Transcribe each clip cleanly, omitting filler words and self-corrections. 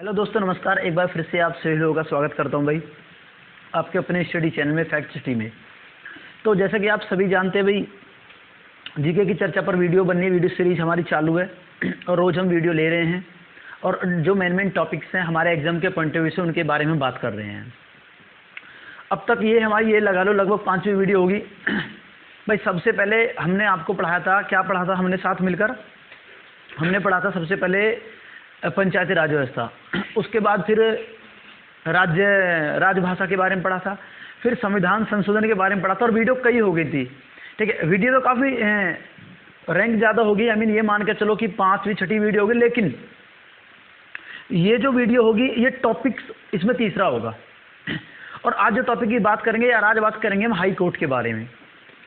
Hello दोस्तों, नमस्कार। एक बार फिर से आप सभी लोगों का स्वागत करता हूं भाई आपके अपने स्टडी चैनल में फैक्ट सिटी में। तो जैसा कि आप सभी जानते हैं भाई, जीके की चर्चा पर वीडियो बननी है, वीडियो सीरीज हमारी चालू है और रोज़ हम वीडियो ले रहे हैं और जो मेन टॉपिक्स हैं हमारे एग्जाम के पॉइंट ऑफ व्यू से उनके बारे में बात कर रहे हैं। अब तक ये हमारी ये लगा लो लगभग 5वीं वीडियो होगी। भाई सबसे पहले हमने आपको पढ़ाया था, क्या पढ़ा था हमने साथ मिलकर? हमने पढ़ा था सबसे पहले पंचायती राज व्यवस्था, उसके बाद फिर राजभाषा के बारे में पढ़ा था, फिर संविधान संशोधन के बारे में पढ़ा था और वीडियो कई हो गई थी। ठीक है, वीडियो तो काफ़ी रैंक ज़्यादा होगी, आई मीन ये मान के चलो कि 5वीं 6वीं वीडियो होगी, लेकिन ये जो वीडियो होगी ये टॉपिक्स इसमें तीसरा होगा। और आज जो टॉपिक की बात करेंगे यार, आज बात करेंगे हम हाई कोर्ट के बारे में।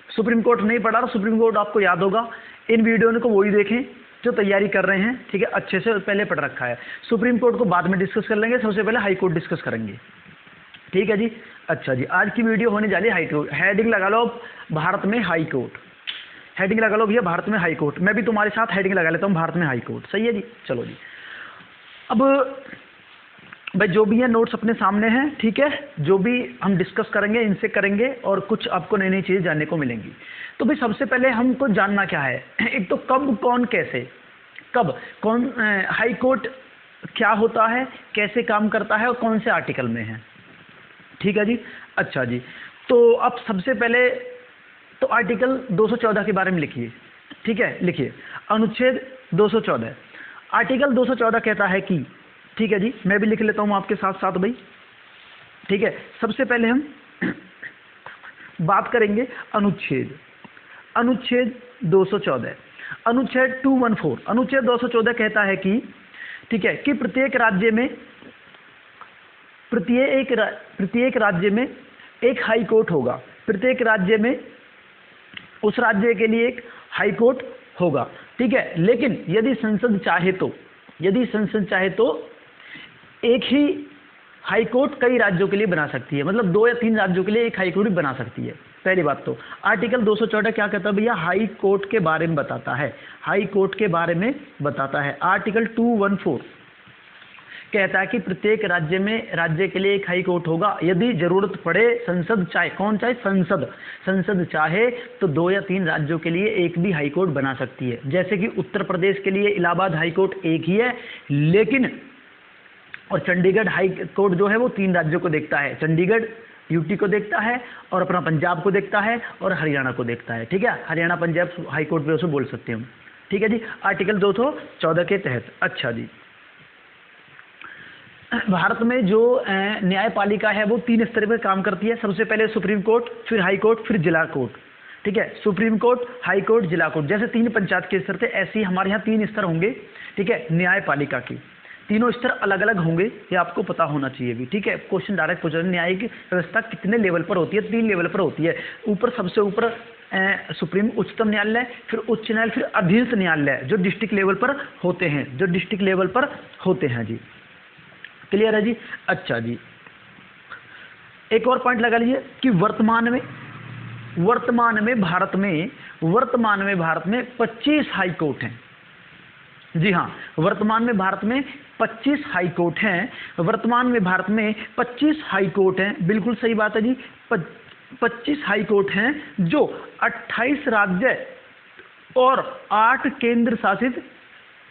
सुप्रीम कोर्ट नहीं पढ़ा, सुप्रीम कोर्ट आपको याद होगा, इन वीडियो को वही देखें जो तैयारी कर रहे हैं। ठीक है, अच्छे से पहले पढ़ रखा है। सुप्रीम कोर्ट को बाद में डिस्कस कर लेंगे, सबसे पहले हाई कोर्ट डिस्कस करेंगे। ठीक है जी। अच्छा जी, आज की वीडियो होने जा रही है हाई कोर्ट। हेडिंग लगा लो भारत में हाई कोर्ट, हेडिंग लगा लो भैया भारत में हाई कोर्ट। मैं भी तुम्हारे साथ हेडिंग लगा लेता हूँ भारत में हाई कोर्ट। सही है जी, चलो जी। अब भाई जो भी है नोट्स अपने सामने हैं, ठीक है, जो भी हम डिस्कस करेंगे इनसे करेंगे और कुछ आपको नई नई चीज़ें जानने को मिलेंगी। तो भाई सबसे पहले हमको जानना क्या है, एक तो कब कौन कैसे, कब कौन हाई कोर्ट क्या होता है, कैसे काम करता है और कौन से आर्टिकल में है। ठीक है जी। अच्छा जी, तो अब सबसे पहले तो आर्टिकल 214 के बारे में लिखिए। ठीक है, लिखिए अनुच्छेद 214। आर्टिकल 214 कहता है कि, ठीक है जी, मैं भी लिख लेता हूँ आपके साथ साथ भाई। ठीक है, सबसे पहले हम बात करेंगे अनुच्छेद 214। अनुच्छेद 214, अनुच्छेद 214 कहता है कि, ठीक है, कि प्रत्येक राज्य में एक हाई कोर्ट होगा। प्रत्येक राज्य में उस राज्य के लिए एक हाई कोर्ट होगा। ठीक है, लेकिन यदि संसद चाहे तो एक ही हाई कोर्ट कई राज्यों के लिए बना सकती है, मतलब 2 या 3 राज्यों के लिए एक हाई कोर्ट भी बना सकती है। पहली बात तो आर्टिकल 214 क्या कहता है भैया, हाई कोर्ट के बारे में बताता है, हाई कोर्ट के बारे में बताता है। आर्टिकल 214 कहता है कि प्रत्येक राज्य के लिए एक हाई कोर्ट होगा। यदि जरूरत पड़े, संसद चाहे, कौन चाहे, संसद चाहे तो 2 या 3 राज्यों के लिए एक भी हाई कोर्ट बना सकती है। जैसे कि उत्तर प्रदेश के लिए इलाहाबाद हाई कोर्ट एक ही है, लेकिन और चंडीगढ़ हाई कोर्ट जो है वो 3 राज्यों को देखता है। चंडीगढ़ यूटी को देखता है और अपना पंजाब को देखता है और हरियाणा को देखता है। ठीक है, हरियाणा पंजाब हाई कोर्ट पे उसे बोल सकते हैं। ठीक है जी, आर्टिकल 214 के तहत। अच्छा जी, भारत में जो न्यायपालिका है वो 3 स्तर पर काम करती है। सबसे पहले सुप्रीम कोर्ट, फिर हाई कोर्ट, फिर जिला कोर्ट। ठीक है, सुप्रीम कोर्ट, हाई कोर्ट, जिला कोर्ट। जैसे 3 पंचायत के स्तर थे, ऐसे ही हमारे यहाँ 3 स्तर होंगे। ठीक है, न्यायपालिका की तीनों स्तर अलग अलग होंगे, ये आपको पता होना चाहिए भी। ठीक है, क्वेश्चन डायरेक्ट पूछ रहे हैं, न्यायिक व्यवस्था कितने लेवल पर होती है? 3 लेवल पर होती है। ऊपर, सबसे ऊपर सुप्रीम उच्चतम न्यायालय, फिर उच्च न्यायालय, फिर अधीनस्थ न्यायालय जो डिस्ट्रिक्ट लेवल पर होते हैं, जी। क्लियर है जी। अच्छा जी, एक और पॉइंट लगा लीजिए कि वर्तमान में भारत में 25 हाई कोर्ट हैं। जी हाँ, वर्तमान में भारत में 25 हाई कोर्ट हैं। वर्तमान में भारत में 25 हाई कोर्ट हैं, बिल्कुल सही बात है जी। 25 हाई कोर्ट हैं जो 28 राज्य और 8 केंद्र शासित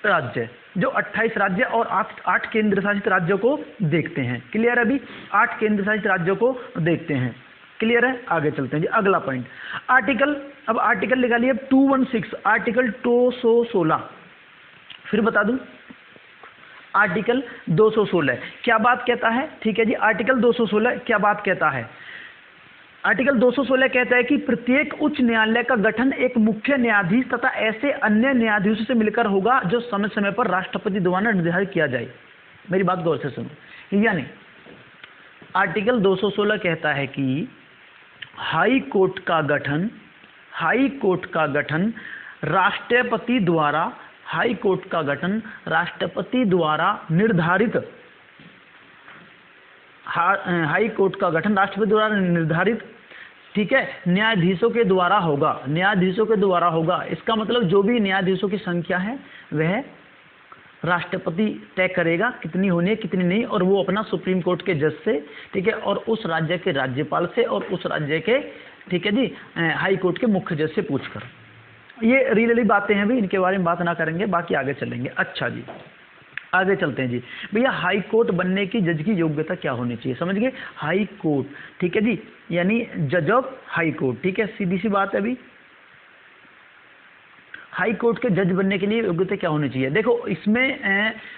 राज्य, जो 28 राज्य और 8 केंद्र शासित राज्यों को देखते हैं। क्लियर है अभी? 8 केंद्र शासित राज्यों को देखते हैं। क्लियर है? आगे चलते हैं जी, अगला पॉइंट। अब आर्टिकल लगा लिए 216, आर्टिकल 216 फिर बता दूं, आर्टिकल 216 क्या बात कहता है? ठीक है जी, आर्टिकल 216 क्या बात कहता है? आर्टिकल 216 कहता है कि प्रत्येक उच्च न्यायालय का गठन एक मुख्य न्यायाधीश तथा ऐसे अन्य न्यायाधीशों से मिलकर होगा जो समय समय पर राष्ट्रपति द्वारा निर्धारित किया जाए। मेरी बात गौर से सुनो। यानी आर्टिकल 216 कहता है कि हाई कोर्ट का गठन राष्ट्रपति द्वारा निर्धारित ठीक है, न्यायाधीशों के द्वारा होगा। इसका मतलब जो भी न्यायाधीशों की संख्या है वह राष्ट्रपति तय करेगा कितनी होनी है कितनी नहीं, और वो अपना सुप्रीम कोर्ट के जज से, ठीक है, और उस राज्य के राज्यपाल से, और उस राज्य के, ठीक है जी, हाई कोर्ट के मुख्य जज से पूछकर। ये रियली बातें हैं भी, इनके बारे में बात ना करेंगे, बाकी आगे चलेंगे। अच्छा जी, आगे चलते हैं जी। भैया हाई कोर्ट बनने की जज की योग्यता क्या होनी चाहिए, समझ गए? हाई कोर्ट, ठीक है जी, यानी जज ऑफ हाई कोर्ट, ठीक है, सीधी सी बात है अभी। हाई कोर्ट के जज बनने के लिए योग्यता क्या होनी चाहिए? देखो इसमें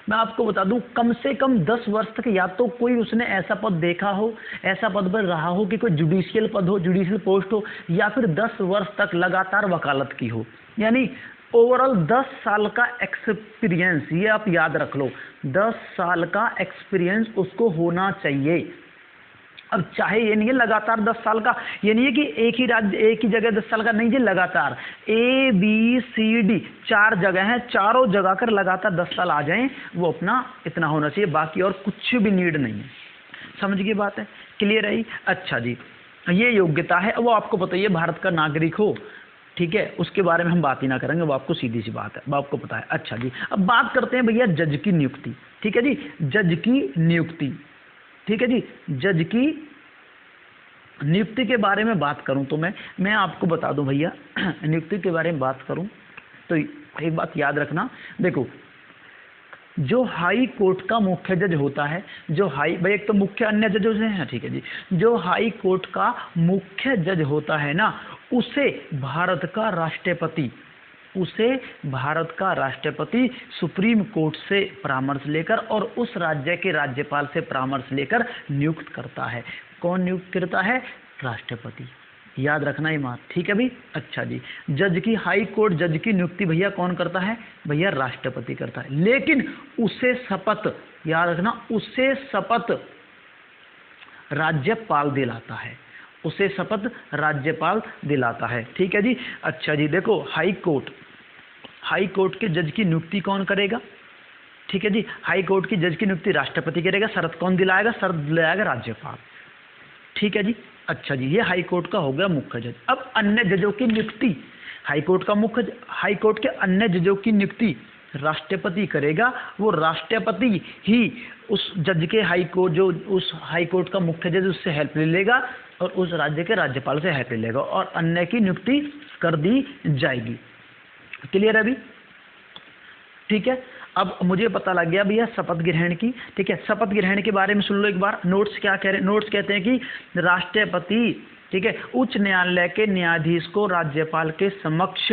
मैं आपको बता दूं, कम से कम 10 वर्ष तक या तो कोई उसने ऐसा पद देखा हो, ऐसा पद पर रहा हो कि कोई जुडिशियल पद हो, जुडिशियल पोस्ट हो, या फिर 10 वर्ष तक लगातार वकालत की हो, यानी ओवरऑल 10 साल का एक्सपीरियंस, ये आप याद रख लो, 10 साल का एक्सपीरियंस उसको होना चाहिए। अब चाहे ये नहीं है लगातार 10 साल का, ये नहीं है कि एक ही राज्य एक ही जगह 10 साल का, नहीं, ये लगातार ABCD 4 जगह हैं, चारों जगह कर लगातार 10 साल आ जाएं, वो अपना इतना होना चाहिए, बाकी और कुछ भी नीड नहीं है। समझ गई बात है? क्लियर है? अच्छा जी, ये योग्यता है, वो आपको बताइए भारत का नागरिक हो, ठीक है, उसके बारे में हम बात ही ना करेंगे, वो आपको सीधी सी बात है, वो आपको पता है। अच्छा जी, अब बात करते हैं भैया जज की नियुक्ति, ठीक है जी, जज की नियुक्ति, ठीक है जी, जज की नियुक्ति के बारे में बात करूं तो मैं आपको बता दूं भैया, नियुक्ति के बारे में बात करूं तो एक बात याद रखना, देखो जो हाई कोर्ट का मुख्य जज होता है, जो हाई, भाई एक तो मुख्य अन्य जज हैं, ठीक है जी, जो हाई कोर्ट का मुख्य जज होता है ना, उसे भारत का राष्ट्रपति, उसे भारत का राष्ट्रपति सुप्रीम कोर्ट से परामर्श लेकर और उस राज्य के राज्यपाल से परामर्श लेकर नियुक्त करता है। कौन नियुक्त करता है? राष्ट्रपति। याद रखना ये बात, ठीक है भाई। अच्छा जी, जज की, हाई कोर्ट जज की नियुक्ति भैया कौन करता है? भैया राष्ट्रपति करता है, लेकिन उसे शपथ, याद रखना, उसे शपथ राज्यपाल दिलाता है, उसे शपथ राज्यपाल दिलाता है, ठीक है जी। अच्छा जी, देखो हाई कोर्ट के जज की नियुक्ति कौन करेगा? ठीक है जी, हाई कोर्ट की जज की नियुक्ति राष्ट्रपति करेगा, शर्त कौन दिलाएगा? शर्त दिलाएगा राज्यपाल, ठीक है जी। अच्छा जी, ये हाई कोर्ट का हो गया मुख्य जज। अब अन्य जजों की नियुक्ति, हाई कोर्ट के अन्य जजों की नियुक्ति राष्ट्रपति करेगा, वो राष्ट्रपति ही उस जज के जो उस हाई कोर्ट का मुख्य जज उससे हेल्प ले लेगा और उस राज्य के राज्यपाल से हेल्प ले लेगा और अन्य की नियुक्ति कर दी जाएगी। क्लियर है अभी? ठीक है। अब मुझे पता लग गया भैया शपथ ग्रहण की, ठीक है। शपथ ग्रहण के बारे में सुन लो एक बार। नोट्स क्या कह रहे हैं? नोट्स कहते हैं कि राष्ट्रपति, ठीक है, उच्च न्यायालय के न्यायाधीश को राज्यपाल के समक्ष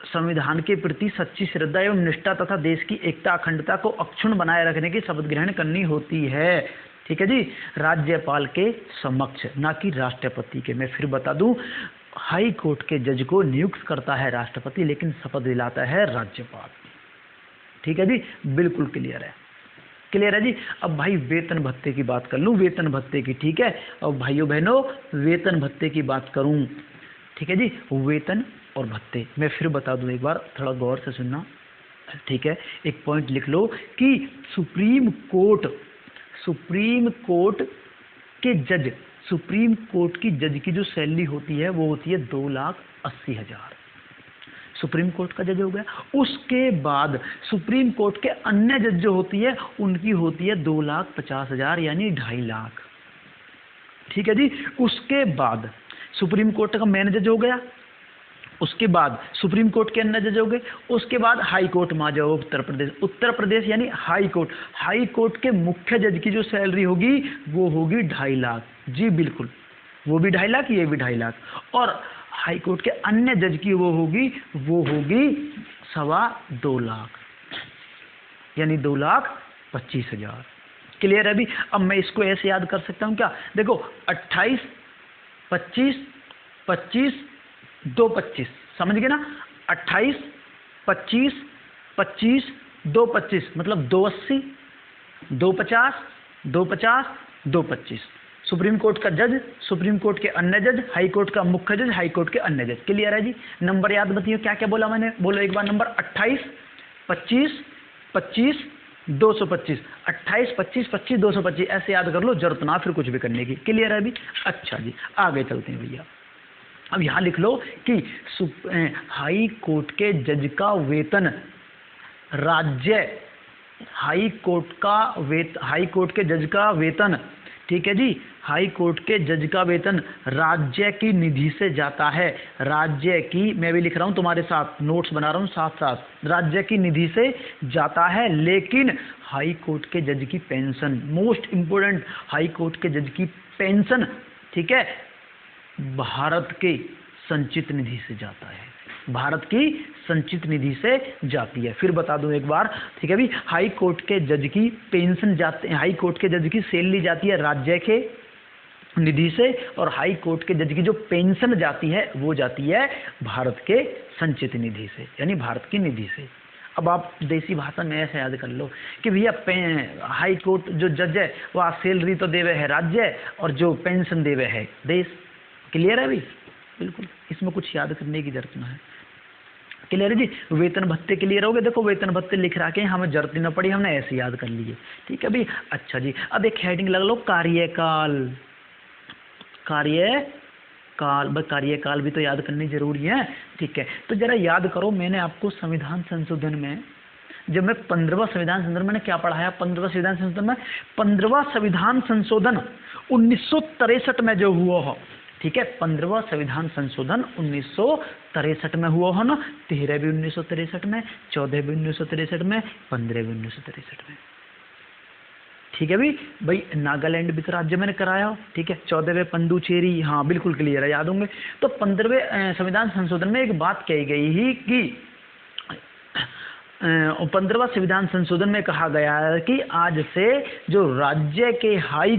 संविधान के प्रति सच्ची श्रद्धा एवं निष्ठा तथा देश की एकता अखंडता को अक्षुण्ण बनाए रखने की शपथ ग्रहण करनी होती है, ठीक है जी। राज्यपाल के समक्ष, ना कि राष्ट्रपति के। मैं फिर बता दूं, हाई कोर्ट के जज को नियुक्त करता है राष्ट्रपति, लेकिन शपथ दिलाता है राज्यपाल, ठीक है जी। बिल्कुल क्लियर है, क्लियर है जी। अब भाई वेतन भत्ते की बात कर लूं, वेतन भत्ते की, ठीक है। और भाइयों बहनों वेतन भत्ते की बात करूं, ठीक है जी। वेतन और भत्ते मैं फिर बता दूं एक बार, थोड़ा गौर से सुनना, ठीक है। एक पॉइंट लिख लो कि सुप्रीम कोर्ट के जज, सुप्रीम कोर्ट की जज की जो सैलरी होती है वो होती है 2,80,000। सुप्रीम कोर्ट का जज हो गया। उसके बाद सुप्रीम कोर्ट के अन्य जज जो होती है उनकी होती है 2,50,000 यानी 2.5 लाख, ठीक है जी। उसके बाद सुप्रीम कोर्ट का मेन जज हो गया, उसके बाद सुप्रीम कोर्ट के अन्य जज हो गए, उसके बाद हाई कोर्ट में आ जाओ उत्तर प्रदेश यानी हाई कोर्ट के मुख्य जज की जो सैलरी होगी वो होगी 2.5 लाख। जी बिल्कुल, वो भी 2.5 लाख, ये भी 2.5 लाख। और हाई कोर्ट के अन्य जज की वो होगी 2.25 लाख यानी 2,25,000। क्लियर है अभी? अब मैं इसको ऐसे याद कर सकता हूँ क्या? देखो 28, 25, 25, 2,25, समझ गए ना? 28, 25, 25, 2,25 मतलब 2,80, 2,50, 2,50, 2,25। सुप्रीम कोर्ट का जज, सुप्रीम कोर्ट के अन्य जज, हाई कोर्ट का मुख्य जज, हाई कोर्ट के अन्य जज। क्लियर है जी? नंबर याद बताइए क्या क्या बोला मैंने, बोलो एक बार नंबर। 28, 25, 25, 225, 28, 25, 25, 225 ऐसे याद कर लो, जरूरत ना फिर कुछ भी करने की। क्लियर है अभी? अच्छा जी, आगे चलते हैं भैया। अब यहाँ लिख लो कि हाई कोर्ट के जज का वेतन राज्य हाई कोर्ट के जज का वेतन, ठीक है जी, हाई कोर्ट के जज का वेतन राज्य की निधि से जाता है। राज्य की, मैं भी लिख रहा हूँ तुम्हारे साथ, नोट्स बना रहा हूँ साथ साथ, राज्य की निधि से जाता है। लेकिन हाई कोर्ट के जज की pension, most important, high court के जज की पेंशन, ठीक है, भारत के संचित निधि से जाता है, भारत की संचित निधि से जाती है। फिर बता दूं एक बार, ठीक है भी, हाई कोर्ट के जज की पेंशन जाते हैं, हाई कोर्ट के जज की सैलरी जाती है राज्य के निधि से, और हाई कोर्ट के जज की जो पेंशन जाती है वो जाती है भारत के संचित निधि से, यानी भारत की निधि से। अब आप देसी भाषा में ऐसे याद कर लो कि भैया हाई कोर्ट जो जज है वह सैलरी तो देवे है राज्य, और जो पेंशन देवे है देश। क्लियर है भाई? बिल्कुल, इसमें कुछ याद करने की जरूरत ना है। क्लियर है जी? वेतन भत्ते क्लियर हो गए? देखो वेतन भत्ते लिख रहा के हमें जरूरत ही ना पड़ी, हमने ऐसे याद कर लिए, ठीक है भाई। अच्छा जी, अब एक हेडिंग लगा लो, कार्यकाल। कार्यकाल भी तो याद करनी जरूरी है, ठीक है। तो जरा याद करो, मैंने आपको संविधान संशोधन में, जब मैं 15वां संविधान संशोधन, मैंने क्या पढ़ाया 15वां संविधान संशोधन में? 15वां संविधान संशोधन 1963 में जो हुआ हो, ठीक है, 15वां संविधान संशोधन 1963 में हुआ हो ना, 13 भी 1963 में, 14 भी 1963 में, 15 भी 1963 में, ठीक है भाई नागालैंड भी तो राज्य मैंने कराया हो, ठीक है। 14वें पंडुचेरी, हाँ बिल्कुल क्लियर है, याद होंगे। तो 15वें संविधान संशोधन में एक बात कही गई ही कि 15वां संविधान संशोधन में कहा गया है कि आज से जो राज्य के हाई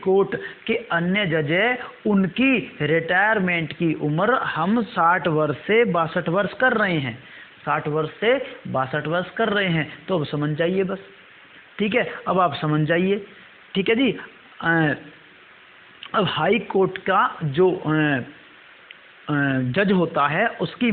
कोर्ट के अन्य जज है, उनकी रिटायरमेंट की उम्र हम 60 वर्ष से 62 वर्ष कर रहे हैं, 60 वर्ष से 62 वर्ष कर रहे हैं। तो अब समझ जाइए बस, ठीक है, अब आप समझ जाइए, ठीक है जी। अब हाई कोर्ट का जो जज होता है उसकी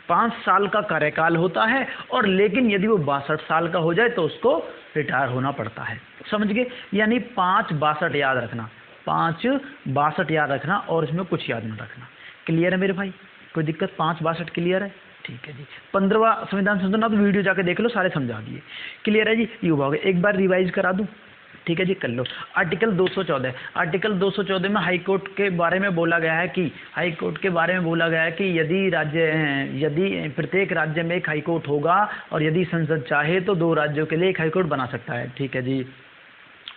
5 साल का कार्यकाल होता है, और लेकिन यदि वो 62 साल का हो जाए तो उसको रिटायर होना पड़ता है। समझ गए? यानी 5-62 याद रखना, 5-62 याद रखना, और इसमें कुछ याद न रखना। क्लियर है मेरे भाई? कोई दिक्कत? 5-62 क्लियर है? ठीक है जी। 15वां संविधान संशोधन आप वीडियो जाके देख लो, सारे समझा दिए। क्लियर है जी? युवा हो गए, एक बार रिवाइज करा दूं, ठीक है जी, कर लो। आर्टिकल 214 में हाई कोर्ट के बारे में बोला गया है कि यदि प्रत्येक राज्य में एक हाई कोर्ट होगा, और यदि संसद चाहे तो 2 राज्यों के लिए एक हाई कोर्ट बना सकता है, ठीक है जी।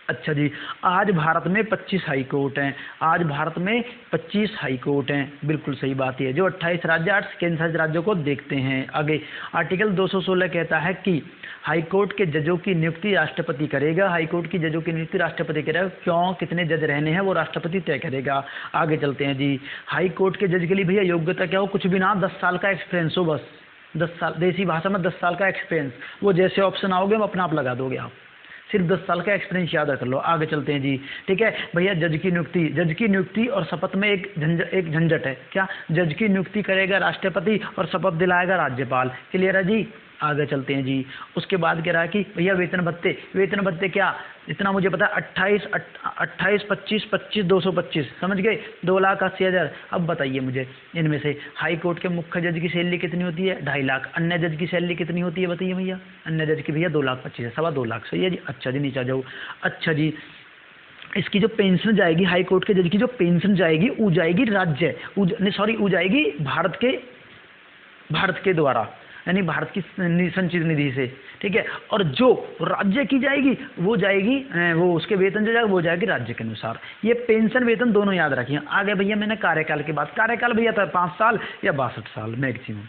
अच्छा जी, आज भारत में 25 हाई कोर्ट हैं, आज भारत में 25 हाई कोर्ट हैं, बिल्कुल सही बात है। जो 28 राज्य 8 केंद्र शासित राज्यों को देखते हैं। आगे आर्टिकल 216 कहता है कि हाई कोर्ट के जजों की नियुक्ति राष्ट्रपति करेगा, हाई कोर्ट की जजों की नियुक्ति राष्ट्रपति करेगा, क्यों कितने जज रहने हैं वो राष्ट्रपति तय करेगा। आगे चलते हैं जी। हाई कोर्ट के जज के लिए भैया योग्यता क्या हो? कुछ भी ना, 10 साल का एक्सपीरियंस हो, बस 10 साल, देसी भाषा में 10 साल का एक्सपीरियंस। वो जैसे ऑप्शन आओगे वो अपना आप लगा दोगे, आप सिर्फ 10 साल का एक्सपीरियंस याद रख लो। आगे चलते हैं जी, ठीक है भैया। जज की नियुक्ति और शपथ में एक झंझट है। क्या? जज की नियुक्ति करेगा राष्ट्रपति और शपथ दिलाएगा राज्यपाल। क्लियर है जी? आगे चलते हैं जी। उसके बाद कह रहा है कि भैया वेतन भत्ते क्या, इतना मुझे पता है, 28, 25, 225, समझ गए, 2,80,000। अब बताइए मुझे, इनमें से हाई कोर्ट के मुख्य जज की सैलरी कितनी होती है? 2.5 लाख। अन्य जज की सैलरी कितनी होती है बताइए भैया? अन्य जज की भैया 2,25,000 है, 2.25 लाख। सही है जी। अच्छा जी, नीचे आ जाओ। अच्छा जी, इसकी जो पेंशन जाएगी, हाई कोर्ट के जज की जो पेंशन जाएगी, वो जाएगी वो जाएगी भारत के द्वारा, यानी भारत की संचित निधि से, ठीक है। और जो राज्य की जाएगी वो जाएगी, वो उसके वेतन जो जाएगा वो जाएगी राज्य के अनुसार। ये पेंशन वेतन दोनों याद रखिए। आगे भैया मैंने कार्यकाल की बात, कार्यकाल भैया था 5 साल या 62 साल मैक्सिमम,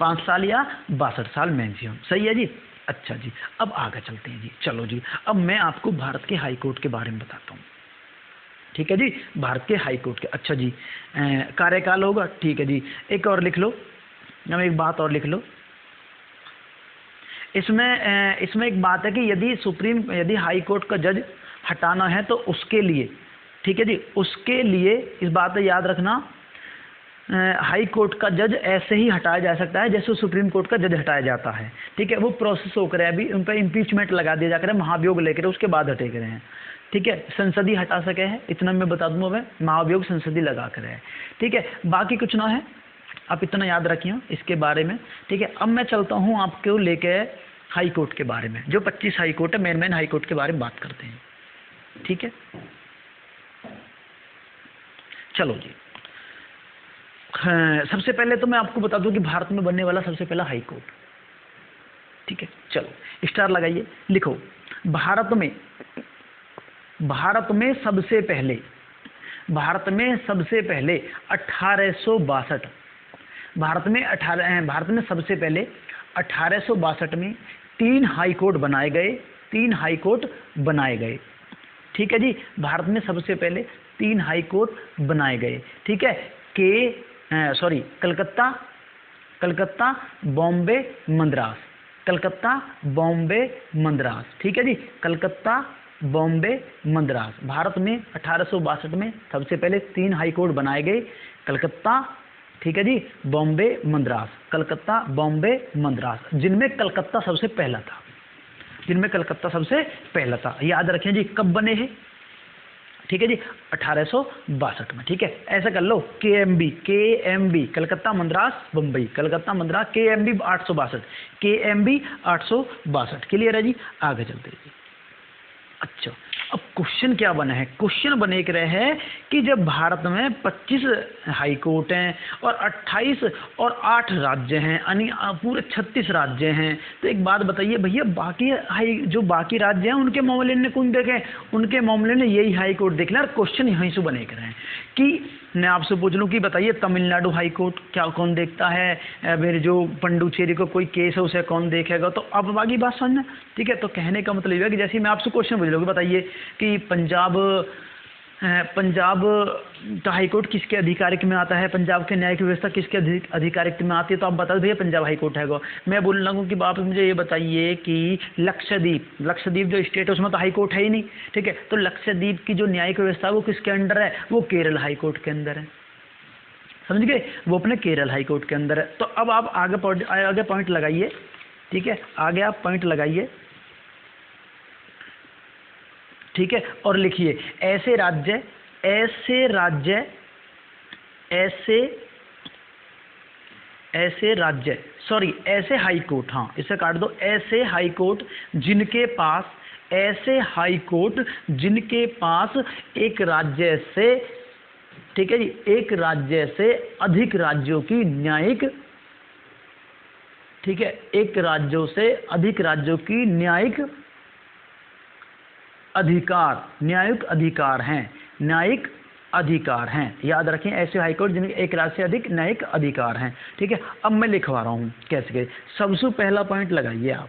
5 साल या 62 साल मैक्सिमम। सही है जी। अच्छा जी, अब आगे चलते हैं जी। चलो जी, अब मैं आपको भारत के हाई कोर्ट के बारे में बताता हूँ, ठीक है जी। भारत के हाई कोर्ट के, अच्छा जी, कार्यकाल होगा, ठीक है जी। एक और लिख लो, एक बात और लिख लो। इसमें एक बात है कि यदि हाई कोर्ट का जज हटाना है तो उसके लिए, ठीक है जी, उसके लिए इस बात को याद रखना, हाई कोर्ट का जज ऐसे ही हटाया जा सकता है जैसे सुप्रीम कोर्ट का जज हटाया जाता है, ठीक है। वो प्रोसेस होकर है, अभी उन पर इम्पीचमेंट लगा दिया जाकर है, महाभियोग लेकर उसके बाद हटे करे हैं, ठीक है। संसदीय हटा सके हैं, इतना मैं बता दूँ, मैं महाभियोग संसदीय लगा कर है, ठीक है। बाकी कुछ ना है, आप इतना याद रखिए इसके बारे में, ठीक है। अब मैं चलता हूँ आपको लेके हाई कोर्ट के बारे में, जो 25 हाई कोर्ट है, मेन हाई कोर्ट के बारे में बात करते हैं, ठीक है। चलो जी, हाँ, सबसे पहले तो मैं आपको बता दूं कि भारत में बनने वाला सबसे पहला हाई कोर्ट, ठीक है। चलो स्टार लगाइए, लिखो भारत में सबसे पहले 1862 भारत में सबसे पहले 1862 में 3 हाई कोर्ट बनाए गए, ठीक है जी। भारत में सबसे पहले 3 हाई कोर्ट बनाए गए, ठीक है। कलकत्ता, बॉम्बे, मद्रास, ठीक है जी। कलकत्ता, बॉम्बे, मद्रास। भारत में 1862 में सबसे पहले 3 हाई कोर्ट बनाए गए, कलकत्ता, ठीक है जी, बॉम्बे, मद्रास, कलकत्ता, बॉम्बे, मद्रास, जिनमें कलकत्ता सबसे पहला था। याद रखें जी, कब बने हैं, ठीक है जी, 1862 में, ठीक है। ऐसा कर लो, KMB Calcutta, Madras, Bombay, Calcutta, Madras, KMB 862, clear है जी। आगे चलते हैं। अच्छा, अब क्वेश्चन क्या बना है? क्वेश्चन बने के रहे हैं कि जब भारत में 25 हाई कोर्ट हैं और 28 और 8 राज्य हैं, यानी पूरे 36 राज्य हैं, तो एक बात बताइए भैया, बाकी राज्य हैं उनके मामले ने कौन देखे? उनके मामले ने यही हाई कोर्ट देख लिया। क्वेश्चन यहीं से बने के रहे हैं कि मैं आपसे पूछ लूँ कि बताइए तमिलनाडु हाई कोर्ट क्या कौन देखता है? मेरे जो पंडुचेरी को कोई केस है उसे कौन देखेगा? तो अब बाकी बात समझना, ठीक है। तो कहने का मतलब है कि जैसे मैं आपसे क्वेश्चन पूछ लूँ, बताइए कि पंजाब का हाई कोर्ट किसके अधिकारिक में आता है? पंजाब की न्यायिक व्यवस्था किसके अधिकारिक में आती है? तो आप बता दो भैया पंजाब हाई कोर्ट है वो। मैं बोलने लगूँ कि आप मुझे ये बताइए कि लक्षद्वीप जो स्टेट है उसमें तो हाई कोर्ट है ही नहीं, ठीक है। तो लक्षद्वीप की जो न्यायिक व्यवस्था है वो किसके अंडर है? वो केरल हाई कोर्ट के अंदर है, समझ गए? वो अपने केरल हाई कोर्ट के अंदर है। तो अब आप आगे पॉइंट लगाइए, ठीक है, आगे आप पॉइंट लगाइए, ठीक है, और लिखिए ऐसे हाई कोर्ट, हाँ इसे काट दो, ऐसे हाई कोर्ट जिनके पास एक राज्य से, ठीक है जी, एक राज्य से अधिक राज्यों की न्यायिक, ठीक है, एक राज्यों से अधिक राज्यों की न्यायिक अधिकार हैं, याद रखें, ऐसे हाईकोर्ट जिनके एक राज्य से अधिक न्यायिक अधिकार हैं, ठीक है। अब मैं लिखवा रहा हूं कैसे। सबसे पहला पॉइंट लगाइए आप,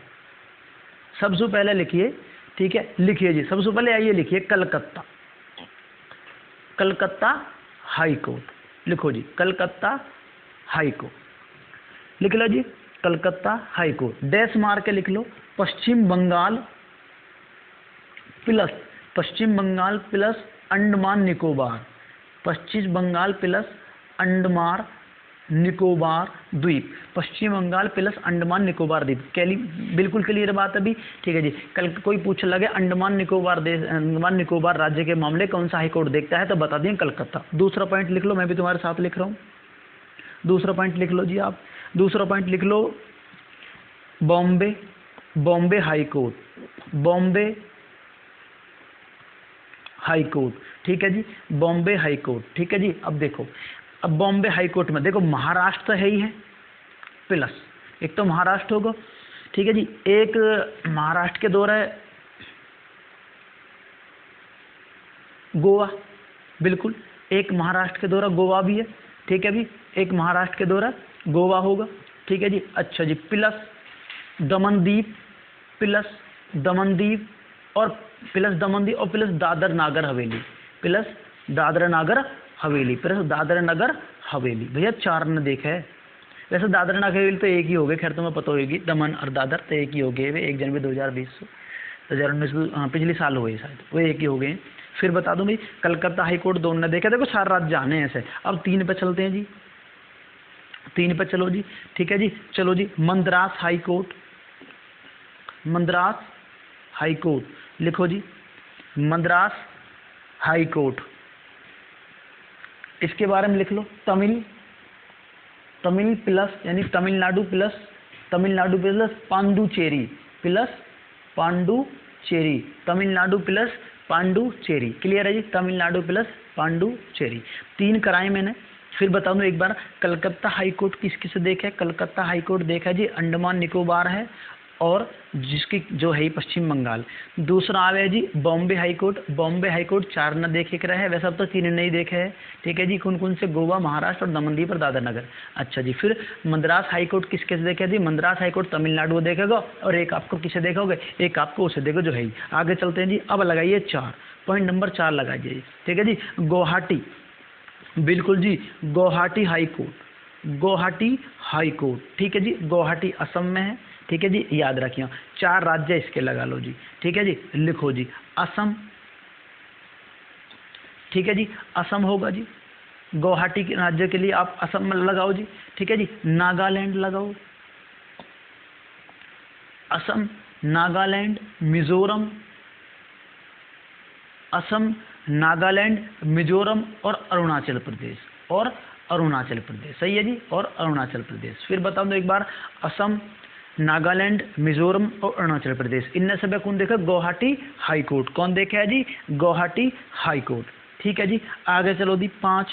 सबसे पहले लिखिए, ठीक है, लिखिए जी, सबसे पहले आइए लिखिए कलकत्ता हाई कोर्ट, लिखो जी कलकत्ता हाई कोर्ट, लिख लो जी कलकत्ता हाई कोर्ट, डैश मार के लिख लो पश्चिम बंगाल प्लस अंडमान निकोबार, पश्चिम बंगाल प्लस अंडमान निकोबार द्वीप, पश्चिम बंगाल प्लस अंडमान निकोबार द्वीप। बिल्कुल क्लियर बात अभी, ठीक है जी। कल कोई पूछ लगे अंडमान निकोबार राज्य के मामले कौन सा हाई कोर्ट देखता है, तो बता दें कलकत्ता। दूसरा पॉइंट लिख लो, मैं भी तुम्हारे साथ लिख रहा हूँ, दूसरा पॉइंट लिख लो जी आप, दूसरा पॉइंट लिख लो Bombay high court, high court, ठीक है जी, बॉम्बे हाई कोर्ट, ठीक है जी। अब देखो, अब बॉम्बे हाई कोर्ट में देखो महाराष्ट्र तो है ही है, प्लस एक तो महाराष्ट्र होगा, ठीक है जी, एक महाराष्ट्र के दौर है गोवा, बिल्कुल एक महाराष्ट्र के दौरा गोवा भी है, ठीक है भी, एक महाराष्ट्र के दौरा गोवा होगा, ठीक है जी। अच्छा जी, प्लस दमनदीप और प्लस दादर नागर हवेली, भैया 4 ने देखा है। वैसे दादर नागर हवेली तो एक ही हो गए, खैर तुम्हें पता होगी, दमन और दादर तो एक ही हो गए, वे 1 जनवरी 2019 पिछले साल हुए शायद, वो एक ही हो गए। फिर बता दूं भाई, कलकत्ता हाई कोर्ट दोनों ने देखा, देखो 4 राज्य जाने हैं ऐसे। अब 3 पे चलते हैं जी, 3 पे चलो जी, ठीक है जी। चलो जी, मद्रास हाई कोर्ट, लिखो जी मद्रास हाई कोर्ट, इसके बारे में लिख लो तमिल प्लस यानी Tamil Nadu plus Pondicherry plus Pondicherry, Tamil Nadu plus Pondicherry. Clear है जी, तमिलनाडु प्लस पांडुचेरी। 3 कराए मैंने। फिर बता दूं एक बार, कलकत्ता हाई कोर्ट किस किस देखा है? कलकत्ता हाई कोर्ट देखा जी, अंडमान निकोबार है और जिसकी जो है पश्चिम बंगाल। दूसरा आवे जी बॉम्बे हाई कोर्ट 4 न देखे कर रहे हैं, वैसे अब तो 3 नहीं देखे हैं। ठीक है जी, कौन कौन से? गोवा, महाराष्ट्र और दमन दीव और दादर नगर। अच्छा जी, फिर मद्रास हाई कोर्ट किस किस देखे जी? मद्रास हाई कोर्ट तमिलनाडु देखेगा और एक आपको किसे देखोगे? एक आपको उसे देखो जो है। आगे चलते हैं जी, अब लगाइए 4 पॉइंट नंबर 4 लगाइए। ठीक है जी, गुवाहाटी, बिल्कुल जी, गुवाहाटी हाई कोर्ट। ठीक है जी, गुवाहाटी असम में है। ठीक है जी, याद रखिए 4 राज्य इसके लगा लो जी। ठीक है जी, लिखो जी असम। ठीक है जी, असम होगा जी, गुवाहाटी के राज्य के लिए आप असम में लगाओ जी। ठीक है जी, नागालैंड लगाओ, असम, नागालैंड, मिजोरम, असम, नागालैंड, मिजोरम और अरुणाचल प्रदेश। सही है जी, और अरुणाचल प्रदेश। फिर बता दो एक बार, असम, नागालैंड, मिजोरम और अरुणाचल प्रदेश, इनमें से कौन देखा? Guwahati high court. कौन देखा है जी? Guwahati high court. ठीक है जी, आगे चलो दी 5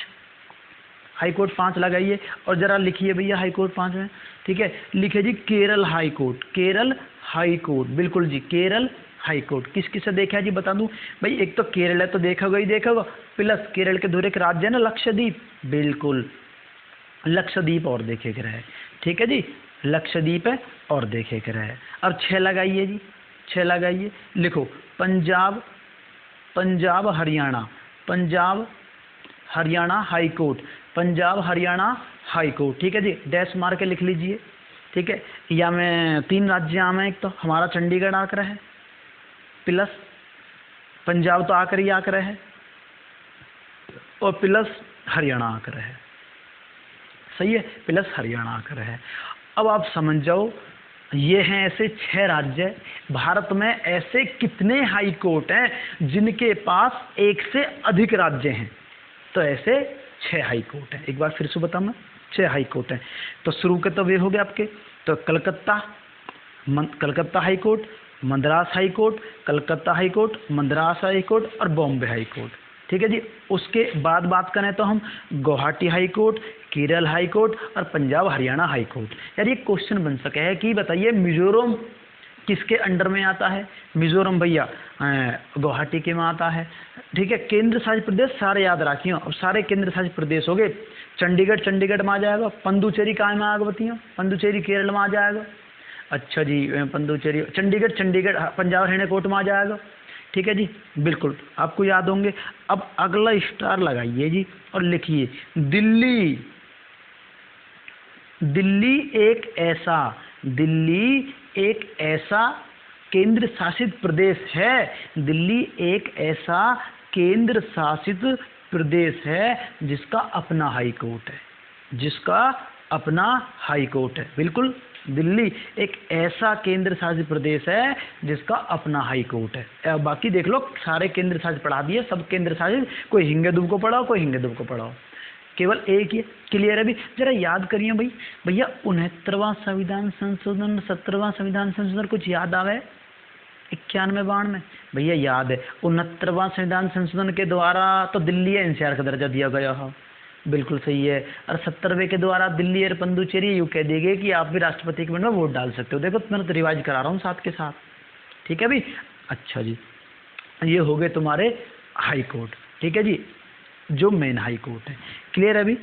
हाई कोर्ट 5 लगाइए और जरा लिखिए भैया हाई कोर्ट 5 में। ठीक है, लिखिए जी केरल हाई कोर्ट, बिल्कुल जी, केरल हाई कोर्ट। किस किस से देखा है जी? बता दूं भाई, एक तो केरल है तो देखोगे ही देखोगे, प्लस केरल के दूर एक राज्य है ना लक्षद्वीप, बिल्कुल लक्षद्वीप और देखे कर है। ठीक है जी, लक्षद्वीप है और देखे कर है। अब 6 लगाइए जी, 6 लगाइए। लिखो पंजाब हरियाणा हाई कोर्ट, ठीक है जी, डैश मार के लिख लीजिए। ठीक है, या मैं 3 राज्य आम एक तो हमारा चंडीगढ़ आकर है, प्लस पंजाब तो आकर ही आकर है और प्लस हरियाणा आकर है। सही है, प्लस हरियाणा आकर है। अब आप समझ जाओ, ये हैं ऐसे 6 राज्य। भारत में ऐसे कितने हाई कोर्ट हैं जिनके पास 1 से अधिक राज्य हैं? तो ऐसे 6 हाई कोर्ट हैं। एक बार फिर से बताऊं मैं, 6 हाई कोर्ट हैं। तो शुरू के तो वे हो गए आपके, तो Calcutta high court, Madras high court, Calcutta high court, Madras high court और बॉम्बे हाई कोर्ट। ठीक है जी, उसके बाद बात करें तो हम Guwahati high court, Kerala high court और पंजाब हरियाणा हाई कोर्ट। यार ये क्वेश्चन बन सके है कि बताइए मिजोरम किसके अंडर में आता है? मिजोरम भैया गुवाहाटी के में आता है। ठीक है, केंद्र शासित प्रदेश सारे याद रखिए। अब सारे केंद्र शासित प्रदेश हो गए। चंडीगढ़ में आ जाएगा, पंदुचेरी कहाँ में आएगा बतिया? पंदुचेरी केरल में आ जाएगा। अच्छा जी, पंदुचेरी चंडीगढ़ पंजाब हरियाणा कोर्ट में आ जाएगा। ठीक है जी, बिल्कुल आपको याद होंगे। अब अगला स्टार लगाइए जी और लिखिए दिल्ली एक ऐसा केंद्र शासित प्रदेश है। दिल्ली एक ऐसा केंद्र शासित प्रदेश है जिसका अपना हाई कोर्ट है, बिल्कुल दिल्ली एक ऐसा केंद्र शासित प्रदेश है जिसका अपना हाई कोर्ट है। बाकी देख लो, सारे केंद्र शासित पढ़ा दिए, सब केंद्र शासित, कोई हिंगदुब को पढ़ाओ, कोई हिंगदुब को पढ़ाओ, केवल एक ही। क्लियर है भी? जरा याद करिए भाई, भैया 69वां संविधान संशोधन, 70वां संविधान संशोधन कुछ याद आवे? 91-92 भैया याद है। 69वां संविधान संशोधन के द्वारा तो दिल्ली एनसीआर का दर्जा दिया गया है, बिल्कुल सही है। और 70वें के द्वारा दिल्ली और पंदुचेरी यूँ कह देंगे कि आप भी राष्ट्रपति के में वोट डाल सकते हो। देखो मैं तो रिवाइज करा रहा हूँ साथ के साथ। ठीक है भी? अच्छा जी, ये हो गए तुम्हारे हाई कोर्ट। ठीक है जी, जो मेन हाई कोर्ट है। क्लियर है अभी?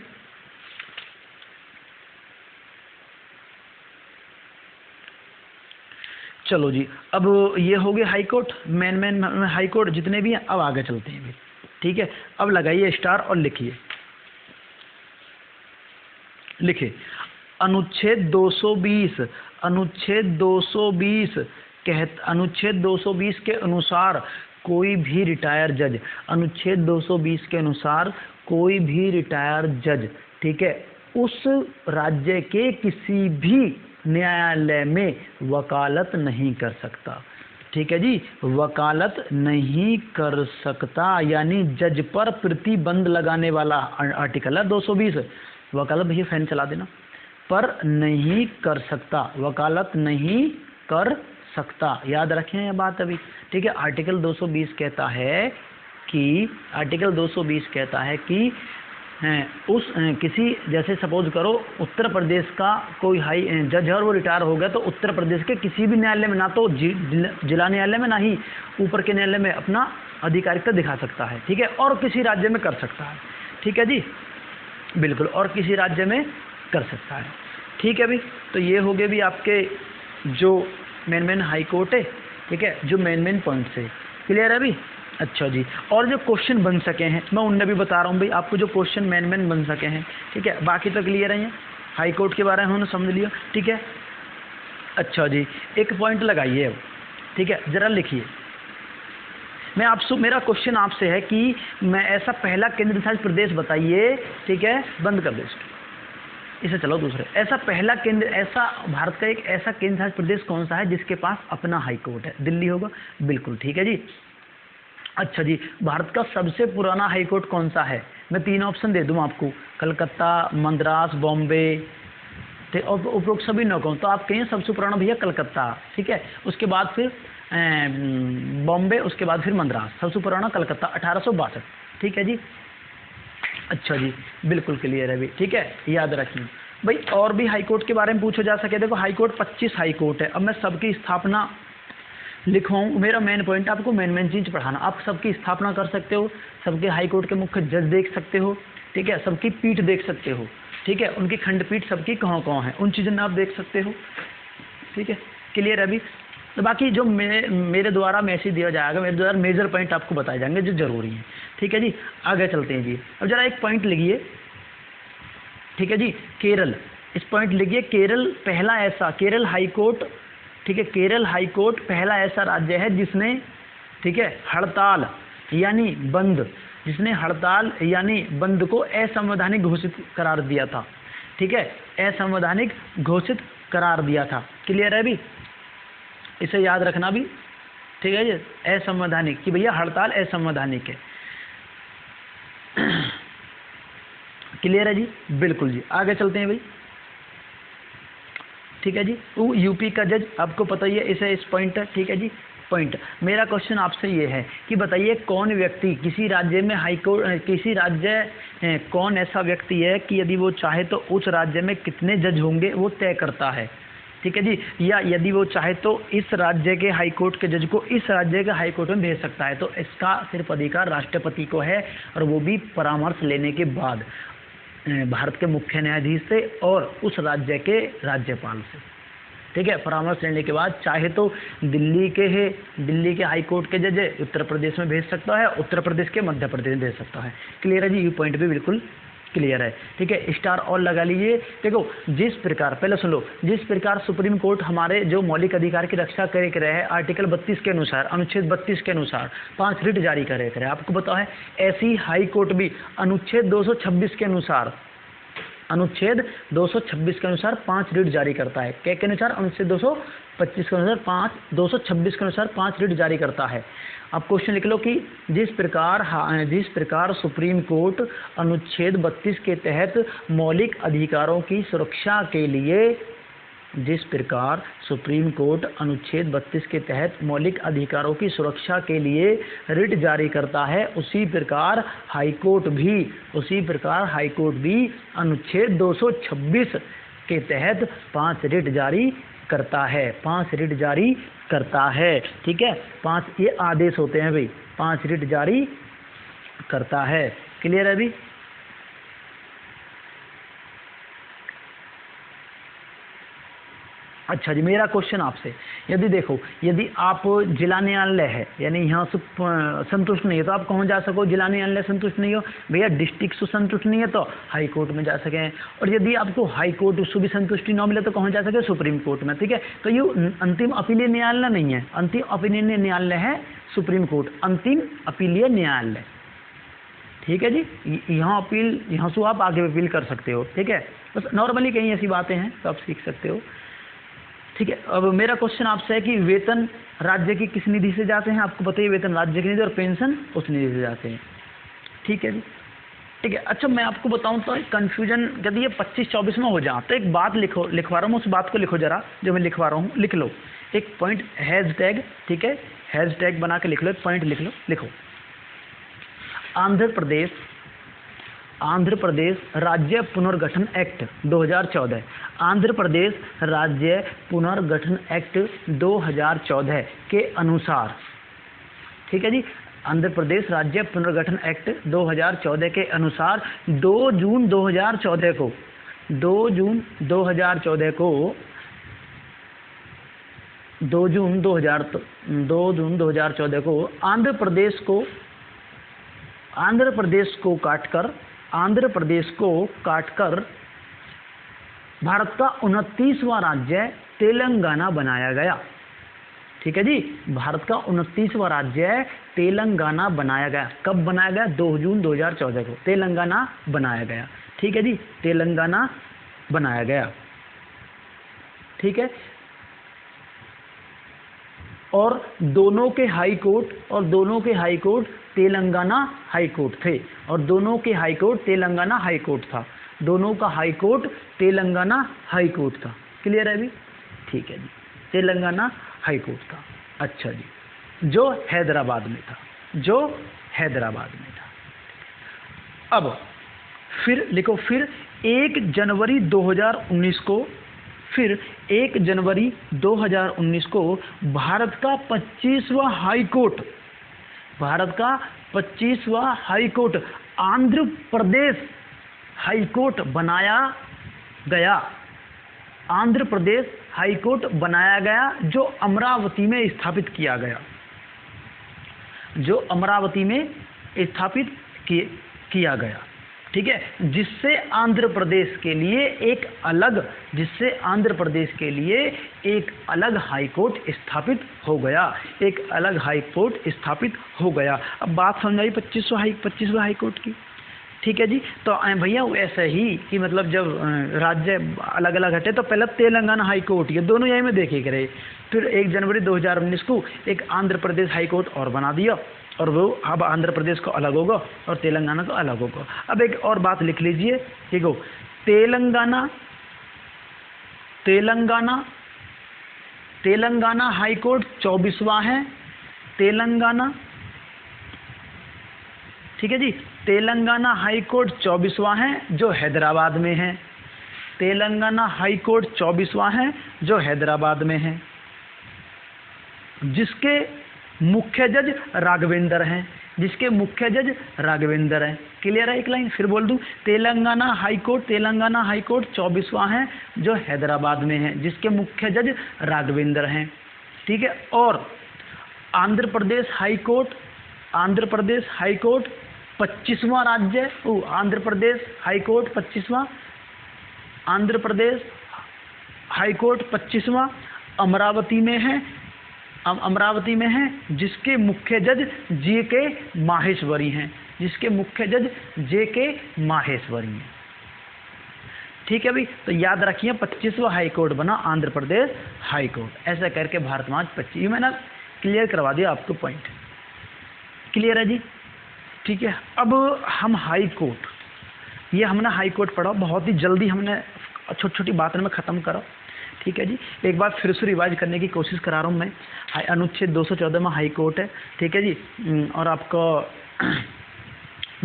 चलो जी, अब ये हो गए high court, main high court जितने भी हैं। अब आगे चलते हैं भी। ठीक है, अब लगाइए स्टार और लिखिए अनुच्छेद 220 के अनुसार कोई भी रिटायर जज, अनुच्छेद 220 के अनुसार कोई भी रिटायर जज, ठीक है, उस राज्य के किसी भी न्यायालय में वकालत नहीं कर सकता। ठीक है जी, वकालत नहीं कर सकता, यानी जज पर प्रतिबंध लगाने वाला आर्टिकल है 220। वकालत भैया फैन चला देना। पर नहीं कर सकता, वकालत नहीं कर सकता। याद रखें ये बात अभी, ठीक है। आर्टिकल 220 कहता है कि किसी, जैसे सपोज करो उत्तर प्रदेश का कोई हाई जज है और वो रिटायर हो गया, तो उत्तर प्रदेश के किसी भी न्यायालय में, ना तो जिला न्यायालय में ना ही ऊपर के न्यायालय में अपना आधिकारिकता दिखा सकता है, ठीक है। और किसी राज्य में कर सकता है, ठीक है जी, बिल्कुल, और किसी राज्य में कर सकता है, ठीक है भी। तो ये हो गए भी आपके जो मेन हाई कोर्ट है, ठीक है, जो मेन पॉइंट्स है। क्लियर है अभी? अच्छा जी, और जो क्वेश्चन बन सके हैं मैं उनने भी बता रहा हूँ भाई आपको, जो क्वेश्चन मेन बन सके हैं, ठीक है। बाकी तो क्लियर है, हाई कोर्ट के बारे में उन्होंने समझ लिया, ठीक है। अच्छा जी, एक पॉइंट लगाइए अब, ठीक है, ज़रा लिखिए। मेरा क्वेश्चन आपसे है कि मैं ऐसा पहला केंद्र शासित प्रदेश बताइए, ठीक है, बंद कर दो इसको, इसे चलो दूसरे। ऐसा भारत का एक ऐसा केंद्र शासित प्रदेश कौन सा है जिसके पास अपना हाई कोर्ट है? दिल्ली होगा, बिल्कुल, ठीक है जी। अच्छा जी, भारत का सबसे पुराना हाई कोर्ट कौन सा है? मैं 3 ऑप्शन दे दूं आपको, कलकत्ता, मद्रास, बॉम्बे, ठीक, और उपरोक्त सभी न कहूँ तो आप कहें सबसे पुराना भैया कलकत्ता, ठीक है। उसके बाद फिर बॉम्बे, उसके बाद फिर मद्रास, सबसे पुराना कलकत्ता 1862, ठीक है जी। अच्छा जी, बिल्कुल क्लियर है भी, ठीक है, याद रखिए भाई। और भी हाई कोर्ट के बारे में पूछा जा सके, देखो हाई कोर्ट 25 हाई कोर्ट है। अब मैं सबकी स्थापना लिखवाऊँ, मेरा मेन पॉइंट आपको मेन चीज़ पढ़ाना। आप सबकी स्थापना कर सकते हो, सबके हाई कोर्ट के मुख्य जज देख सकते हो, ठीक है, सबकी पीठ देख सकते हो, ठीक है, उनकी खंडपीठ सबकी कहाँ है, उन चीज़ों में आप देख सकते हो, ठीक है। क्लियर है अभी? तो बाकी जो मेरे द्वारा मैसेज दिया जाएगा, मेरे द्वारा मेजर पॉइंट आपको बताए जाएंगे जो जरूरी हैं, ठीक है जी। आगे चलते हैं जी। अब जरा एक पॉइंट लिखिए, ठीक है जी, केरल, इस पॉइंट लिखिए, केरल हाई कोर्ट, ठीक है, केरल हाई कोर्ट पहला ऐसा राज्य है जिसने, ठीक है, हड़ताल यानी बंद को असंवैधानिक घोषित करार दिया था, ठीक है, असंवैधानिक घोषित करार दिया था। क्लियर है अभी? इसे याद रखना भी, ठीक है जी, असंवैधानिक, कि भैया हड़ताल असंवैधानिक है। क्लियर है जी, बिल्कुल जी। आगे चलते हैं भाई, ठीक है जी। वो यूपी का जज आपको पता ही है, इस पॉइंट है, ठीक है जी। पॉइंट मेरा क्वेश्चन आपसे ये है कि बताइए कौन व्यक्ति किसी राज्य में कौन ऐसा व्यक्ति है कि यदि वो चाहे तो उस राज्य में कितने जज होंगे वो तय करता है, ठीक है जी। या यदि वो चाहे तो इस राज्य के हाई कोर्ट के जज को इस राज्य के हाई कोर्ट में भेज सकता है। तो इसका सिर्फ अधिकार राष्ट्रपति को है, और वो भी परामर्श लेने के बाद भारत के मुख्य न्यायाधीश से और उस राज्य के राज्यपाल से, ठीक है, परामर्श लेने के बाद चाहे तो दिल्ली के हाई कोर्ट के जज उत्तर प्रदेश में भेज सकता है, उत्तर प्रदेश के मध्य प्रदेश में भेज सकता है। क्लियर है जी, ये पॉइंट भी बिल्कुल क्लियर है, ठीक है। स्टार और लगा लीजिए। देखो जिस प्रकार, पहले सुन लो, जिस प्रकार सुप्रीम कोर्ट हमारे जो मौलिक अधिकार की रक्षा करे रहे है, आर्टिकल 32 के अनुसार, अनुच्छेद 32 के अनुसार 5 रिट जारी करे रहे, आपको पता है, ऐसी हाई कोर्ट भी अनुच्छेद 226 के अनुसार 5 रिट जारी करता है। क्या के अनुसार? अनुच्छेद 225 के अनुसार 226 के अनुसार 5 रिट जारी करता है। अब क्वेश्चन लिख लो कि जिस प्रकार सुप्रीम कोर्ट अनुच्छेद 32 के तहत मौलिक अधिकारों की सुरक्षा के लिए रिट जारी करता है, उसी प्रकार हाई कोर्ट भी अनुच्छेद 226 के तहत 5 रिट जारी करता है, ठीक है। 5 ये आदेश होते हैं भाई, 5 रिट जारी करता है। क्लियर है अभी? अच्छा जी, मेरा क्वेश्चन आपसे, यदि आप जिला न्यायालय है यानी यहाँ से संतुष्ट नहीं है तो आप कहाँ जा सको? जिला न्यायालय संतुष्ट नहीं हो भैया, डिस्ट्रिक्ट से संतुष्ट नहीं है तो हाई कोर्ट में जा सकें, और यदि आपको हाई कोर्ट उससे भी संतुष्टि न मिले तो कहाँ जा सके? सुप्रीम कोर्ट में, ठीक है। तो ये अंतिम अपीलीय न्यायालय नहीं है, अंतिम अपीलीय न्यायालय है सुप्रीम कोर्ट, अंतिम अपीलीय न्यायालय, ठीक है जी। यहाँ से आप आगे अपील कर सकते हो, ठीक है। बस नॉर्मली कहीं ऐसी बातें हैं तो आप सीख सकते हो, ठीक है। अब मेरा क्वेश्चन आपसे है कि वेतन राज्य की किस निधि से जाते हैं? आपको बताइए, वेतन राज्य की निधि और पेंशन उस निधि से जाते हैं, ठीक है जी। ठीक है। अच्छा मैं आपको बताऊं तो कन्फ्यूजन यदि ये 25-24 में हो जाए तो एक बात लिखवा रहा हूँ, उस बात को लिखो जरा जो मैं लिखवा रहा हूँ, लिख लो एक पॉइंट हैशटैग, ठीक है, हैशटैग बना के लिख लो, एक पॉइंट लिख लो, लिखो आंध्र प्रदेश राज्य पुनर्गठन एक्ट 2014, आंध्र प्रदेश राज्य पुनर्गठन एक्ट 2014 के अनुसार, ठीक है जी, आंध्र प्रदेश राज्य पुनर्गठन एक्ट 2014 के अनुसार 2 जून 2014 को 2 जून 2014 को आंध्र प्रदेश को काटकर भारत का 29वां राज्य तेलंगाना बनाया गया। ठीक है जी, भारत का 29वां राज्य तेलंगाना बनाया गया। कब बनाया गया? 2 जून 2014 को तेलंगाना बनाया गया। ठीक है जी, तेलंगाना बनाया गया। ठीक है, और दोनों के high court Telangana high court थे, और दोनों के high court Telangana high court था। दोनों का high court Telangana high court था। क्लियर है अभी? ठीक है जी, तेलंगाना हाई कोर्ट था। अच्छा जी, जो हैदराबाद में था। अब फिर लिखो, फिर 1 जनवरी 2019 को भारत का 25वां high court Andhra Pradesh high court बनाया गया। आंध्र प्रदेश हाई कोर्ट बनाया गया, जो अमरावती में स्थापित किया गया। ठीक है, जिससे आंध्र प्रदेश के लिए एक अलग हाई कोर्ट स्थापित हो गया। अब बात समझ आई 25वां हाई कोर्ट की। ठीक है जी, तो भैया ऐसा ही कि मतलब जब राज्य अलग अलग हटे तो पहले तेलंगाना हाई कोर्ट, ये दोनों यही में देखे रहे। फिर 1 जनवरी 2019 को एक आंध्र प्रदेश हाई कोर्ट और बना दिया, और वो अब आंध्र प्रदेश को अलग होगा और तेलंगाना को अलग होगा। अब एक और बात लिख लीजिए, ठीक हो, तेलंगाना हाई कोर्ट 24वां है। ठीक है जी, तेलंगाना हाई कोर्ट 24वां है, जो हैदराबाद में है। तेलंगाना हाई कोर्ट 24वां है, जो हैदराबाद में है, जिसके मुख्य जज राघवेंद्र हैं। क्लियर है? एक लाइन फिर बोल दूं, तेलंगाना हाई कोर्ट 24वां है, जो हैदराबाद में है, जिसके मुख्य जज राघवेंद्र हैं। ठीक है, और आंध्र प्रदेश हाई कोर्ट 25वां राज्य, Andhra Pradesh high court 25वां, Andhra Pradesh high court 25वां Amravati में है, जिसके मुख्य जज जे.के. माहेश्वरी हैं। ठीक है भाई, तो याद रखिए 25वां हाई कोर्ट बना आंध्र प्रदेश हाई कोर्ट। ऐसा करके भारत में आज 25, मैंने क्लियर करवा दिया आपको पॉइंट। क्लियर है जी? ठीक है, अब हम हाई कोर्ट, ये हमने हाई कोर्ट पढ़ा, बहुत ही जल्दी हमने छोटी छोटी बातों में ख़त्म करा। ठीक है जी, एक बार फिर से रिवाइज करने की कोशिश करा रहा हूँ मैं। अनुच्छेद 214 में हाई कोर्ट है। ठीक है जी, और आपको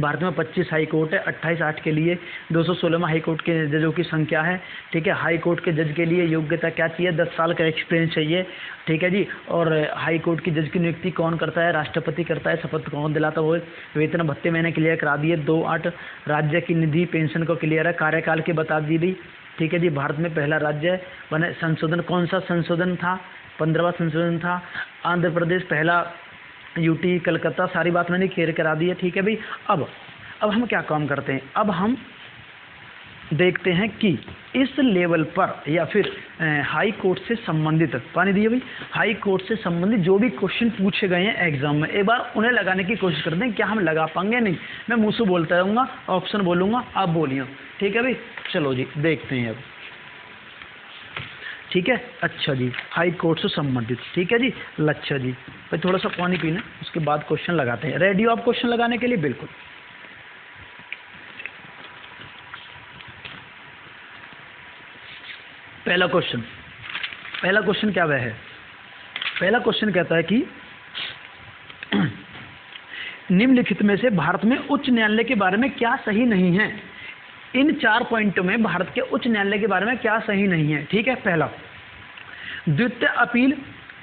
भारत में 25 हाई कोर्ट है, 28 8 के लिए 216 में हाई कोर्ट के जजों की संख्या है। ठीक है, हाई कोर्ट के जज के लिए योग्यता क्या चाहिए? 10 साल का एक्सपीरियंस चाहिए। ठीक है जी, और हाई कोर्ट की जज की नियुक्ति कौन करता है? राष्ट्रपति करता है। शपथ कौन दिलाता है? वेतन भत्ते मैंने क्लियर करा दिए। 2-8 राज्य की निधि पेंशन को क्लियर है। कार्यकाल की बता दी गई। ठीक है जी, भारत में पहला राज्य बने। संशोधन कौन सा संशोधन था? 15वां संशोधन था। आंध्र प्रदेश पहला, यूटी, कलकत्ता, सारी बात मैंने क्लियर करा दी है। ठीक है भाई, अब हम क्या काम करते हैं? अब हम देखते हैं कि इस लेवल पर या फिर हाई कोर्ट से संबंधित, पानी दिए भाई, हाई कोर्ट से संबंधित जो भी क्वेश्चन पूछे गए हैं एग्जाम में, एक बार उन्हें लगाने की कोशिश करते हैं। क्या हम लगा पाएंगे? नहीं, मैं मुँह से बोलता रहूँगा, ऑप्शन बोलूँगा, आप बोलिए। ठीक है भाई, चलो जी देखते हैं अब। ठीक है, अच्छा जी, हाई कोर्ट से संबंधित। ठीक है जी, अच्छा जी, भाई थोड़ा सा पानी पीना, उसके बाद क्वेश्चन लगाते हैं। रेडी हो आप क्वेश्चन लगाने के लिए? बिल्कुल। पहला क्वेश्चन क्या वह है? पहला क्वेश्चन कहता है कि निम्नलिखित में से भारत में उच्च न्यायालय के बारे में क्या सही नहीं है? इन 4 पॉइंटों में भारत के उच्च न्यायालय के बारे में क्या सही नहीं है? ठीक है, पहला, द्वितीय अपील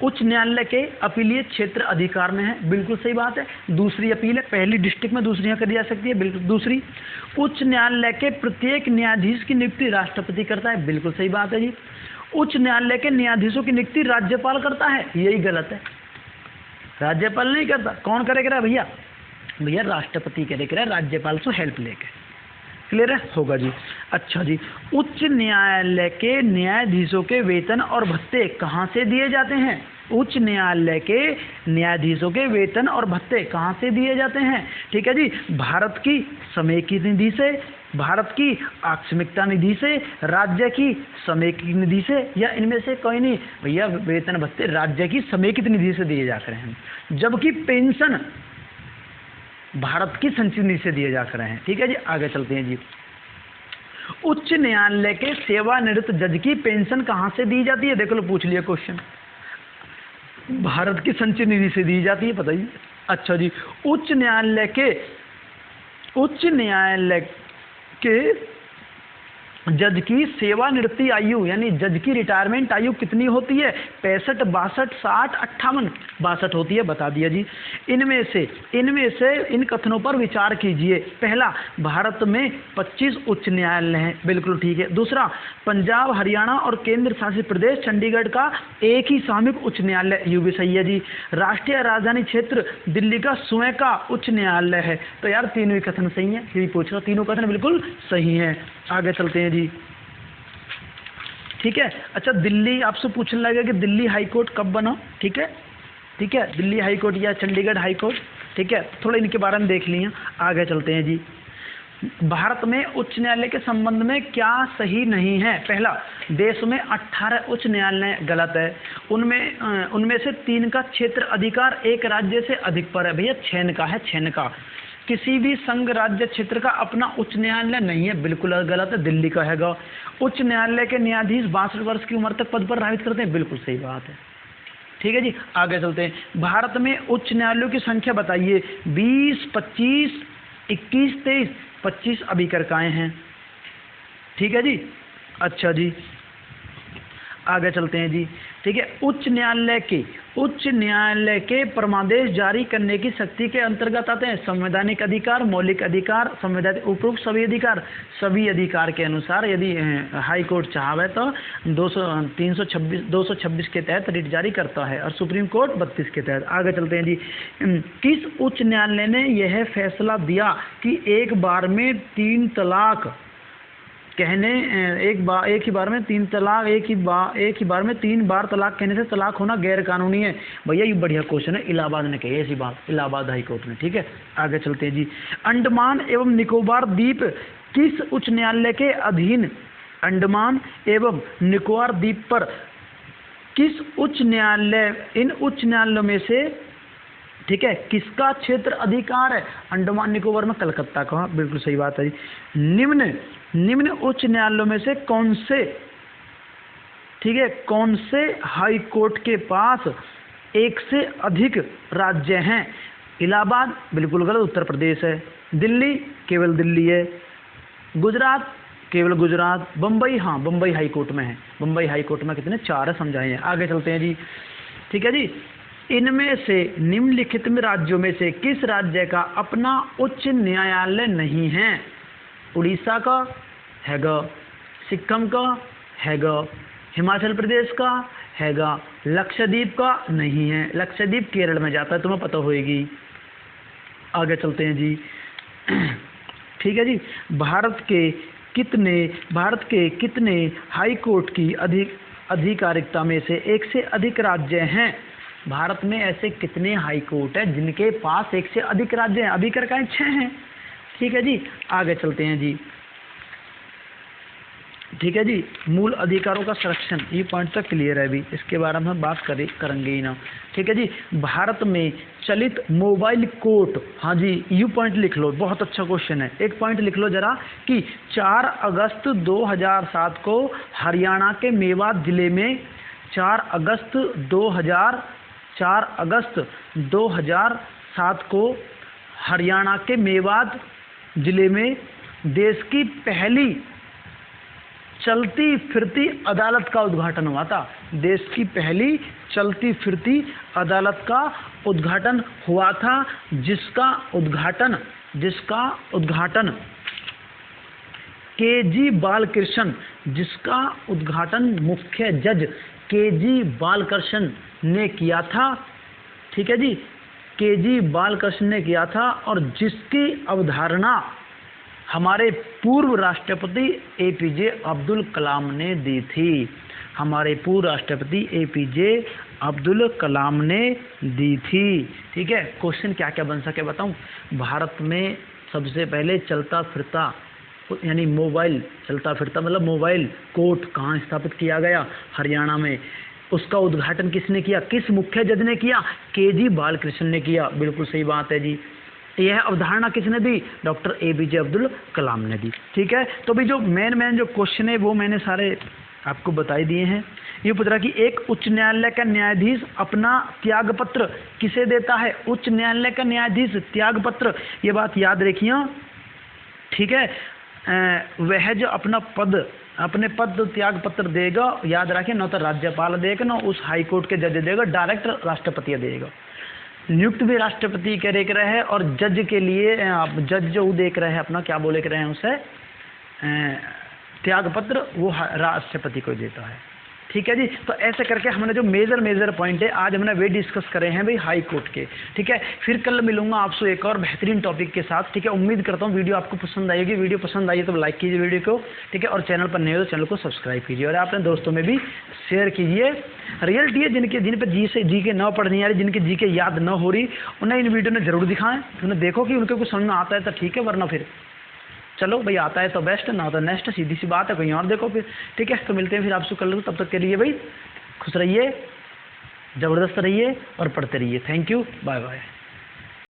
उच्च न्यायालय के अपीलीय क्षेत्र अधिकार में है, बिल्कुल सही बात है। दूसरी अपील है, पहली डिस्ट्रिक्ट में दूसरी यहाँ करी जा सकती है, बिल्कुल। दूसरी, उच्च न्यायालय के प्रत्येक न्यायाधीश की नियुक्ति राष्ट्रपति करता है, बिल्कुल सही बात है जी। उच्च न्यायालय के न्यायाधीशों की नियुक्ति राज्यपाल करता है, यही गलत है, राज्यपाल नहीं करता। कौन करेगा भैया? भैया राष्ट्रपति करेगा, राज्यपाल से हेल्प लेके। क्लियर है? होगा जी। अच्छा जी, उच्च न्यायालय के न्यायाधीशों के वेतन और भत्ते कहाँ से दिए जाते हैं? उच्च न्यायालय के न्यायाधीशों के वेतन और भत्ते कहाँ से दिए जाते हैं? ठीक है जी, भारत की समेकित निधि से, भारत की आकस्मिकता निधि से, राज्य की समेकित निधि से, या इनमें से कोई नहीं? भैया वेतन भत्ते राज्य की समेकित निधि से दिए जाते हैं, जबकि पेंशन भारत की संचित निधि से दिए जा रहे हैं। ठीक है जी, आगे चलते हैं जी। उच्च न्यायालय के सेवानिवृत्त जज की पेंशन कहाँ से दी जाती है? देख लो, पूछ लिया क्वेश्चन। भारत की संचित निधि से दी जाती है, बताइए। अच्छा जी, उच्च न्यायालय के जज की सेवानिवृत्ति आयु यानी जज की रिटायरमेंट आयु कितनी होती है? 65, 62, 60, 58, 62 होती है, बता दिया जी। इनमें से इन कथनों पर विचार कीजिए। पहला, भारत में 25 उच्च न्यायालय हैं, बिल्कुल ठीक है। दूसरा, पंजाब, हरियाणा और केंद्र शासित प्रदेश चंडीगढ़ का एक ही सामूहिक उच्च न्यायालय, ये भी सही है जी। राष्ट्रीय राजधानी क्षेत्र दिल्ली का स्वयं का उच्च न्यायालय है। तो यार तीनों ही कथन सही है, यही पूछ रहा, तीनों कथन बिल्कुल सही है। आगे चलते हैं जी। ठीक है, अच्छा, दिल्ली आपसे पूछने लगा कि दिल्ली हाई कोर्ट कब बना? ठीक है, दिल्ली हाई कोर्ट या चंडीगढ़ हाई कोर्ट। ठीक है, थोड़ा इनके बारे में देख लिए। आगे चलते हैं जी। भारत में उच्च न्यायालय के संबंध में क्या सही नहीं है? पहला, देश में 18 उच्च न्यायालय, गलत है। उनमें से 3 का क्षेत्र अधिकार एक राज्य से अधिक पर है, भैया 6 का है, 6 का। किसी भी संघ राज्य क्षेत्र का अपना उच्च न्यायालय नहीं है, बिल्कुल गलत है, दिल्ली का हैगा। उच्च न्यायालय के न्यायाधीश 62 वर्ष की उम्र तक पद पर रहित करते हैं, बिल्कुल सही बात है। ठीक है जी, आगे चलते हैं। भारत में उच्च न्यायालयों की संख्या बताइए। 20, 25, 21, 23, 25 अभिकर्ताएं हैं। ठीक है जी, अच्छा जी, आगे चलते हैं जी। ठीक है, उच्च न्यायालय के परमादेश जारी करने की शक्ति के अंतर्गत आते हैं संवैधानिक अधिकार, मौलिक अधिकार, संवैधानिक उपरोक्त सभी अधिकार के अनुसार यदि हाई कोर्ट चाहे तो 226 के तहत रिट जारी करता है और सुप्रीम कोर्ट 32 के तहत। आगे चलते हैं जी। किस उच्च न्यायालय ने यह फैसला दिया कि एक बार में 3 तलाक कहने एक ही बार में 3 तलाक एक ही बार में 3 बार तलाक कहने से तलाक होना गैर कानूनी है? भैया ये बढ़िया क्वेश्चन है, इलाहाबाद ने कही ऐसी बात, इलाहाबाद हाई कोर्ट ने। ठीक है, आगे चलते हैं जी। अंडमान एवं निकोबार द्वीप किस उच्च न्यायालय के अधीन? अंडमान एवं निकोबार द्वीप पर किस उच्च न्यायालय, इन उच्च न्यायालयों में से, ठीक है, किसका क्षेत्र अधिकार है? अंडमान निकोबार में कलकत्ता का, बिल्कुल सही बात है जी। निम्न उच्च न्यायालयों में से कौन से, ठीक है, कौन से हाई कोर्ट के पास एक से अधिक राज्य हैं? इलाहाबाद, बिल्कुल गलत, उत्तर प्रदेश है। दिल्ली, केवल दिल्ली है। गुजरात, केवल गुजरात। बम्बई, हाँ बम्बई हाई कोर्ट में है। बम्बई हाई कोर्ट में कितने? 4 है, समझाए हैं। आगे चलते हैं जी। ठीक है जी। इनमें से निम्नलिखित में राज्यों में से किस राज्य का अपना उच्च न्यायालय नहीं है? उड़ीसा का हैगा, सिक्किम का हैगा, हिमाचल प्रदेश का हैगा, लक्षद्वीप का नहीं है। लक्षद्वीप केरल में जाता है, तुम्हें पता होगी। आगे चलते हैं जी। ठीक है जी। भारत के कितने हाई कोर्ट की अधिकारिकता में से एक से अधिक राज्य हैं? भारत में ऐसे कितने हाई कोर्ट हैं जिनके पास एक से अधिक राज्य हैं? अभी कर 6 हैं। ठीक है जी, आगे चलते हैं जी। ठीक है जी। मूल अधिकारों का संरक्षण, ये पॉइंट तक क्लियर है अभी, इसके बारे में हम बात करेंगे ही ना। ठीक है जी। भारत में चलित मोबाइल कोर्ट, हाँ जी यू पॉइंट लिख लो, बहुत अच्छा क्वेश्चन है। एक पॉइंट लिख लो जरा कि 4 अगस्त 2007 को हरियाणा के मेवात जिले में 4 अगस्त 2007 को हरियाणा के मेवात जिले में देश की पहली चलती फिरती अदालत का उद्घाटन हुआ था। देश की पहली चलती फिरती अदालत का उद्घाटन हुआ था, जिसका उद्घाटन के.जी. बालकृष्ण, जिसका उद्घाटन मुख्य जज के.जी. बालकृष्ण ने किया था। ठीक है जी, के.जी. बालकृष्ण ने किया था, और जिसकी अवधारणा हमारे पूर्व राष्ट्रपति एपीजे अब्दुल कलाम ने दी थी। हमारे पूर्व राष्ट्रपति एपीजे अब्दुल कलाम ने दी थी। ठीक है, क्वेश्चन क्या क्या बन सके बताऊं। भारत में सबसे पहले चलता फिरता यानी मोबाइल, चलता फिरता मतलब मोबाइल कोर्ट कहाँ स्थापित किया गया? हरियाणा में। उसका उद्घाटन किसने किया? किस मुख्य जज ने किया? के.जी. बालकृष्ण ने किया। बिल्कुल सही बात है जी। यह अवधारणा किसने दी? डॉक्टर एपीजे अब्दुल कलाम ने दी। ठीक है, तो भी जो मेन जो क्वेश्चन है वो मैंने सारे आपको बता दिए हैं। ये पूछ रहा कि एक उच्च न्यायालय का न्यायाधीश अपना त्यागपत्र किसे देता है? उच्च न्यायालय का न्यायाधीश त्यागपत्र, ये बात याद रखिए। ठीक है, वह जो अपने पद त्याग पत्र देगा, याद रखिए, न तो राज्यपाल देगा न उस हाई कोर्ट के जज देगा, डायरेक्ट राष्ट्रपति देगा। नियुक्त भी राष्ट्रपति के देख रहे हैं, और जज के लिए जज जो देख रहे हैं अपना क्या बोले रहे हैं उसे त्यागपत्र, वो राष्ट्रपति को देता है। ठीक है जी। तो ऐसे करके हमने जो मेजर पॉइंट है आज हमने वे डिस्कस करे हैं भाई हाई कोर्ट के। ठीक है, फिर कल मिलूंगा आपसे एक और बेहतरीन टॉपिक के साथ। ठीक है, उम्मीद करता हूँ वीडियो आपको पसंद आएगी। वीडियो पसंद आई तो लाइक कीजिए वीडियो को। ठीक है, और चैनल पर नए हो तो चैनल को सब्सक्राइब कीजिए, और अपने दोस्तों में भी शेयर कीजिए। रियलिटी है जिन पे जी के न पढ़नी आ रही, जिनके जी के याद न हो रही, उन्हें इन वीडियो में जरूर दिखाएं। उन्हें देखो कि उनके कुछ समझ में आता है तो ठीक है, वरना फिर चलो भाई आता है तो बेस्ट, ना तो नेक्स्ट, सीधी सी बात है, कहीं और देखो फिर। ठीक है, तो मिलते हैं फिर आपसे कल। तब तक के लिए भाई खुश रहिए, ज़बरदस्त रहिए और पढ़ते रहिए। Thank you, bye bye.